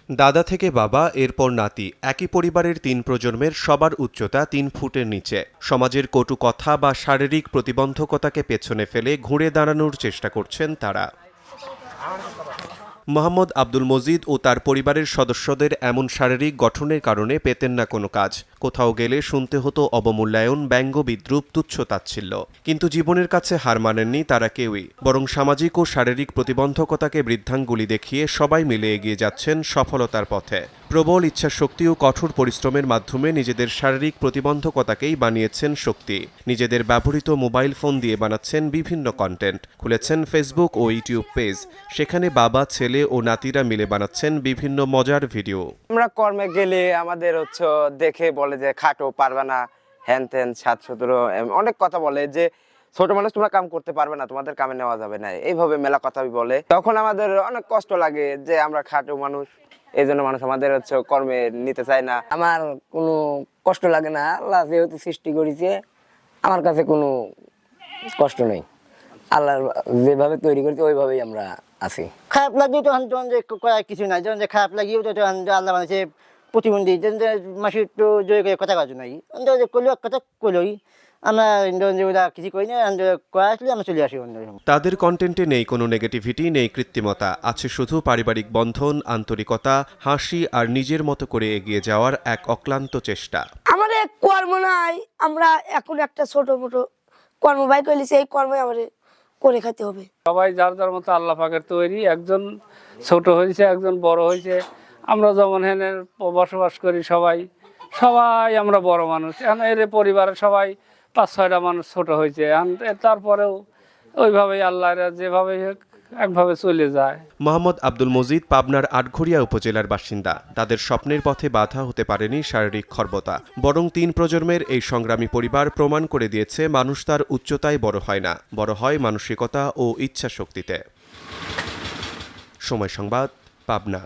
দাদা থেকে বাবা, এরপর নাতি, একই পরিবারের ৩ প্রজন্মের সবার উচ্চতা ৩ ফুটের নিচে। সমাজের কটু কথা বা শারীরিক প্রতিবন্ধকতাকে পেছনে ফেলে ঘুরে দাঁড়ানোর চেষ্টা করছেন তারা। মোহাম্মদ আব্দুল মজিদ ও তার পরিবারের সদস্যদের এমন শারীরিক গঠনের কারণে পেতেন না কোনো কাজ। কোথাও গেলে শুনতে হতো অবমূল্যায়ন, ব্যঙ্গ, বিদ্রূপ, তুচ্ছ-তাচ্ছিল্য। কিন্তু জীবনের কাছে হার মানেননি তারা কেউই, বরং সামাজিক ও শারীরিক প্রতিবন্ধকতাকে বৃদ্ধাঙ্গুলি দেখিয়ে সবাই মিলে এগিয়ে যাচ্ছেন সফলতার পথে। প্রবল ইচ্ছাশক্তি ও কঠোর পরিশ্রমের মাধ্যমে নিজেদের শারীরিক প্রতিবন্ধকতাকেই বানিয়েছেন শক্তি। নিজেদের ব্যবহৃত মোবাইল ফোন দিয়ে বানাচ্ছেন বিভিন্ন কন্টেন্ট, খুলেছেন ফেসবুক ও ইউটিউব পেজ। সেখানে বাবা, ছেলে ও নাতিরা মিলে বানাচ্ছেন বিভিন্ন মজার ভিডিও। আমরা কর্মে গেলে আমাদের দেখে বলে যে খাটো, পারবে না, হ্যান ত্যান, ৭-১৭ অনেক কথা বলে যে ছোট মানুষ তোমরা কাম করতে পারবে না, তোমাদের কামে নেওয়া যাবে না, এইভাবে মেলা কথা বলে। তখন আমাদের অনেক কষ্ট লাগে যে আমরা খাটো মানুষ, এই জন্য মানুষ আমাদের কর্মে নিতে চায় না। আমার কোনো কষ্ট লাগে না, আল্লাহ যেহেতু সৃষ্টি করেছে আমার কাছে কোনো কষ্ট নেই। আল্লাহ যেভাবে তৈরি করেছে ওইভাবেই আমরা আছি। খারাপ লাগলেও তখন যে করার কিছু নাই, যখন যে খারাপ লাগিয়েও তো তখন আল্লাহ বানিয়েছে প্রতিবন্ধী, মাসে একটু জয় করে কথা কাজ নাই, করলেও কথা করলোই আমরা কিছু করি না, করা আসলে আমরা চলে আসি। তাদের কন্টেন্টে নেই কোনো নেগেটিভিটি, নেই কৃত্রিমতা, আছে শুধু পারিবারিক বন্ধন, আন্তরিকতা, হাসি আর নিজের মতো করে এগিয়ে যাওয়ার এক অক্লান্ত চেষ্টা। আমাদের কর্ম নাই, আমরা এখন একটা ছোট মোটো কর্ম বাই করলে সেই কর্মে আমাদের করে খেতে হবে। সবাই যার যার মতো আল্লাহ পাকের তৈরি, একজন ছোট হয়েছে, একজন বড় হয়েছে। আমরা যেমন হেনে বসবাস করি, সবাই আমরা বড় মানুষ। এখন এর পরিবারে সবাই ৫-৬টা মানুষ ছোট হয়েছে, তারপরেও ওইভাবেই আল্লাহ যেভাবে একভাবে চলে যায়। মোহাম্মদ আব্দুল মজিদ পাবনার আটঘরিয়া উপজেলার বাসিন্দা। তাদের স্বপ্নের পথে বাধা হতে পারেনি শারীরিক খর্বতা, বরং ৩ প্রজন্মের এই সংগ্রামী পরিবার প্রমাণ করে দিয়েছে মানুষ তার উচ্চতায় বড় হয় না, বড় হয় মানসিকতা ও ইচ্ছাশক্তিতে। সময় সংবাদ, পাবনা।